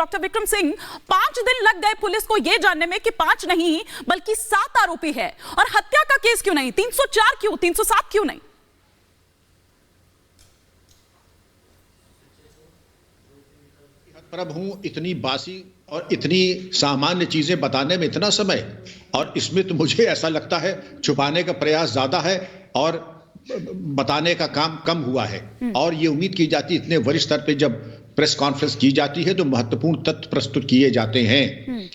Doctor Vikram Singh, 5 दिन लग गए पुलिस को यह जानने में कि 5 नहीं बल्कि 7 आरोपी है, और हत्या का केस क्यों नहीं? 304 क्यों, 307 क्यों नहीं? पर हूं इतनी बासी और इतनी सामान्य चीजें बताने में इतना समय, और इसमें तो मुझे ऐसा लगता है छुपाने का प्रयास ज्यादा है और बताने का काम कम हुआ है। और ये उम्मीद की जाती है इतने वरिष्ठ स्तर पे जब प्रेस कॉन्फ्रेंस की जाती है तो महत्वपूर्ण तथ्य प्रस्तुत किए जाते हैं।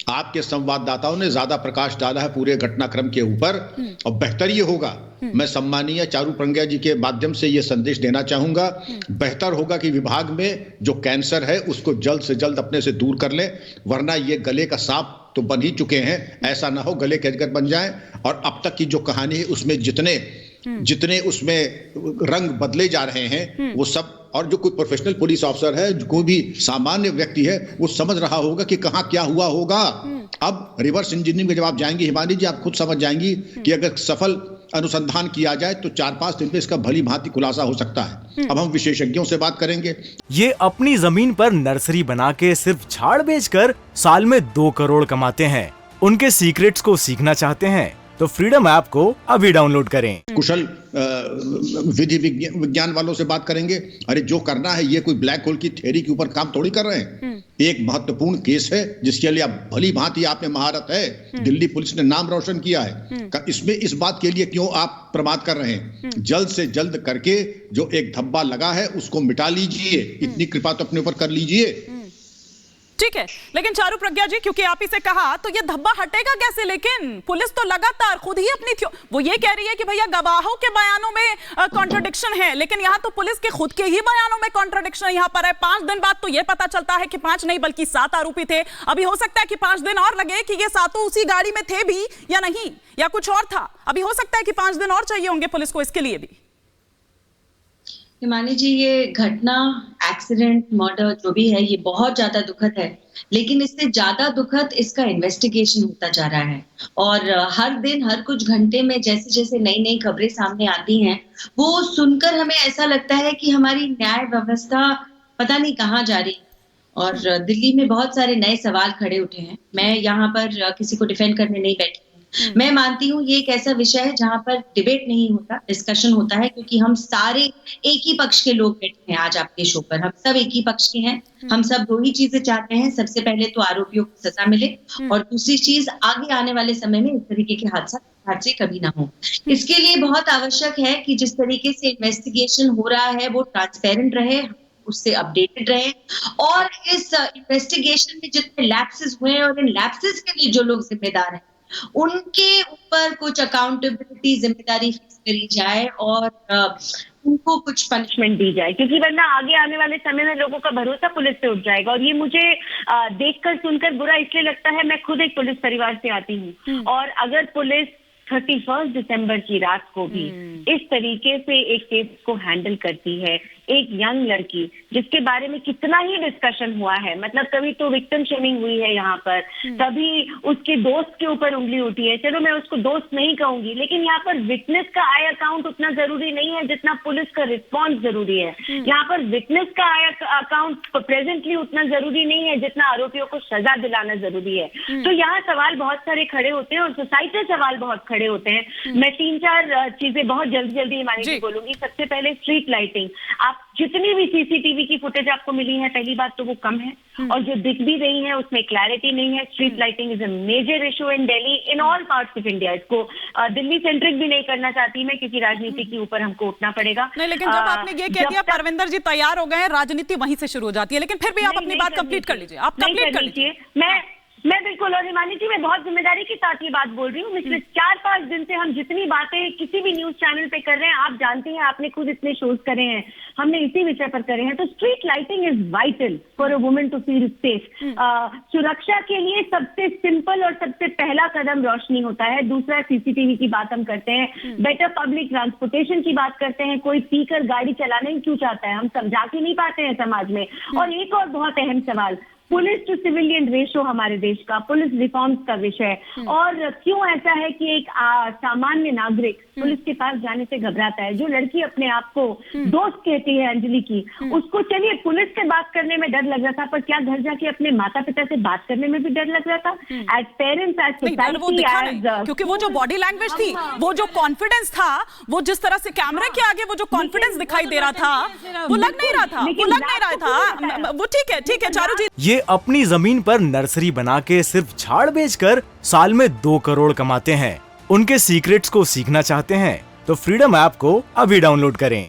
आपके संवाददाताओं ने ज्यादा प्रकाश डाला है पूरे घटनाक्रम के ऊपर, और बेहतर ये होगा, मैं सम्मानीय चारू प्रज्ञा जी के माध्यम से ये संदेश देना चाहूंगा, बेहतर होगा कि विभाग में जो कैंसर है उसको जल्द से जल्द अपने से दूर कर लें, वरना ये गले का सांप तो बन ही चुके हैं, ऐसा ना हो गले के अजगर बन जाएं। और अब तक की जो कहानी है उसमें जितने उसमें रंग बदले जा रहे हैं वो सब, और जो कोई प्रोफेशनल पुलिस ऑफिसर है, जो कोई भी सामान्य व्यक्ति है, वो समझ रहा होगा कि कहां क्या हुआ होगा। अब रिवर्स इंजीनियरिंग में जब आप जाएंगी हिमानी जी, आप खुद समझ जाएंगी कि अगर सफल अनुसंधान किया जाए तो 4-5 दिन में इसका भली भांति खुलासा हो सकता है। अब हम विशेषज्ञों से बात करेंगे। ये अपनी जमीन पर नर्सरी बना के सिर्फ झाड़ बेचकर साल में 2 करोड़ कमाते हैं। उनके सीक्रेट्स को सीखना चाहते हैं तो फ्रीडम ऐप को अभी डाउनलोड करें। कुशल विधि विज्ञान वालों से बात करेंगे। अरे जो करना है, ये कोई ब्लैक होल की थ्योरी के ऊपर काम थोड़ी कर रहे हैं। एक महत्वपूर्ण केस है जिसके लिए आप भली भांति आप में महारत है, दिल्ली पुलिस ने नाम रोशन किया है। इसमें इस बात के लिए क्यों आप प्रमाद कर रहे हैं? जल्द से जल्द करके जो एक धब्बा लगा है उसको मिटा लीजिए, इतनी कृपा तो अपने ऊपर कर लीजिए। ठीक है, लेकिन चारू प्रज्ञा जी, क्योंकि आप इसे कहा तो ये धब्बा हटेगा कैसे? लेकिन पुलिस तो लगातार खुद ही अपनी वो ये कह रही है कि भैया गवाहों के बयानों में कॉन्ट्रडिक्शन है, लेकिन यहाँ तो पुलिस के खुद के ही बयानों में कॉन्ट्रडिक्शन यहाँ पर है। 5 दिन बाद तो ये पता चलता है कि 5 नहीं बल्कि 7 आरोपी थे। अभी हो सकता है कि 5 दिन और लगे कि ये 7 उसी गाड़ी में थे भी या नहीं, या कुछ और था। अभी हो सकता है कि 5 दिन और चाहिए होंगे पुलिस को इसके लिए भी। हिमानी जी, ये घटना, एक्सीडेंट, मर्डर जो भी है, ये बहुत ज्यादा दुखद है, लेकिन इससे ज्यादा दुखद इसका इन्वेस्टिगेशन होता जा रहा है। और हर दिन हर कुछ घंटे में जैसे जैसे नई नई खबरें सामने आती हैं, वो सुनकर हमें ऐसा लगता है कि हमारी न्याय व्यवस्था पता नहीं कहाँ जा रही। और दिल्ली में बहुत सारे नए सवाल खड़े उठे हैं। मैं यहाँ पर किसी को डिफेंड करने नहीं बैठी। मैं मानती हूँ ये एक ऐसा विषय है जहां पर डिबेट नहीं होता, डिस्कशन होता है, क्योंकि हम सारे एक ही पक्ष के लोग बैठे हैं आज आपके शो पर। हम सब एक ही पक्ष के हैं। हम सब 2 ही चीजें चाहते हैं। सबसे पहले तो आरोपियों को सजा मिले, और दूसरी चीज, आगे आने वाले समय में इस तरीके के हादसे कभी ना हो। इसके लिए बहुत आवश्यक है कि जिस तरीके से इन्वेस्टिगेशन हो रहा है वो ट्रांसपेरेंट रहे, उससे अपडेटेड रहे, और इस इन्वेस्टिगेशन में जितने लैप्सेस हुए हैं और इन लैप्सेस के लिए जो लोग जिम्मेदार हैं उनके ऊपर कुछ अकाउंटेबिलिटी, जिम्मेदारी फिक्स करी जाए और उनको कुछ पनिशमेंट दी जाए, क्योंकि वरना आगे आने वाले समय में लोगों का भरोसा पुलिस पे उठ जाएगा। और ये मुझे देखकर सुनकर बुरा इसलिए लगता है, मैं खुद एक पुलिस परिवार से आती हूँ, और अगर पुलिस 31 दिसंबर की रात को भी इस तरीके से एक केस को हैंडल करती है, एक यंग लड़की जिसके बारे में कितना ही डिस्कशन हुआ है, मतलब कभी तो विक्टिम शेमिंग हुई है यहाँ पर, कभी उसके दोस्त के ऊपर उंगली उठी है। चलो मैं उसको दोस्त नहीं कहूंगी, लेकिन यहाँ पर विटनेस का आई अकाउंट उतना जरूरी नहीं है जितना पुलिस का रिस्पॉन्स जरूरी है। यहाँ पर विटनेस का आई अकाउंट प्रेजेंटली उतना जरूरी नहीं है जितना आरोपियों को सजा दिलाना जरूरी है। तो यहाँ सवाल बहुत सारे खड़े होते हैं और सोसाइटी सवाल बहुत खड़े होते हैं। मैं 3-4 चीजें बहुत जल्दी हिमानी बोलूंगी। सबसे पहले स्ट्रीट लाइटिंग। आप जितनी भी सीसीटीवी की फुटेज आपको मिली है, पहली बात तो वो कम है, और जो दिख भी रही है उसमें क्लैरिटी नहीं है। Street lighting is a major issue in Delhi, in all parts of India. इसको दिल्ली सेंट्रिक भी नहीं करना चाहती मैं, क्योंकि राजनीति के ऊपर हमको उठना पड़ेगा। नहीं, लेकिन जब आपने ये कह दिया परविंदर जी तैयार हो गए हैं, राजनीति वहीं से शुरू हो जाती है। लेकिन फिर भी आप अपनी बात कंप्लीट कर लीजिए, आप कंप्लीट कर लीजिए। मैं बिल्कुल, और हिमानी जी मैं बहुत जिम्मेदारी के साथ ये बात बोल रही हूँ। पिछले 4-5 दिन से हम जितनी बातें किसी भी न्यूज चैनल पे कर रहे हैं, आप जानते हैं, आपने खुद इतने शोज करे हैं, हमने इसी विषय पर करे हैं। तो street lighting is vital for a woman to feel safe. सुरक्षा के लिए सबसे सिंपल और सबसे पहला कदम रोशनी होता है। दूसरा, सीसीटीवी की बात हम करते हैं, बेटर पब्लिक ट्रांसपोर्टेशन की बात करते हैं। कोई पीकर गाड़ी चलाने क्यों चाहता है? हम समझा के नहीं पाते हैं समाज में। और एक और बहुत अहम सवाल, पुलिस टू सिविलियन रेशो हमारे देश का, पुलिस रिफॉर्म्स का विषय, और क्यों ऐसा है कि एक सामान्य नागरिक पुलिस के पास जाने से घबराता है। जो लड़की अपने आप को दोस्त कहती है अंजलि की, उसको चलिए पुलिस से बात करने में डर लग रहा था, पर क्या घर जाके अपने माता पिता से बात करने में भी डर लग रहा था? एज पेरेंट्स, एज सोसाइटी, क्योंकि वो जो बॉडी लैंग्वेज थी, वो जो कॉन्फिडेंस था, वो जिस तरह से कैमरे के आगे वो जो कॉन्फिडेंस दिखाई दे रहा था, वो लग नहीं रहा था, वो लग नहीं रहा था। वो ठीक है चारू जी। ये अपनी जमीन पर नर्सरी बना के सिर्फ झाड़ बेचकर साल में 2 करोड़ कमाते हैं। उनके सीक्रेट्स को सीखना चाहते हैं तो फ्रीडम ऐप को अभी डाउनलोड करें।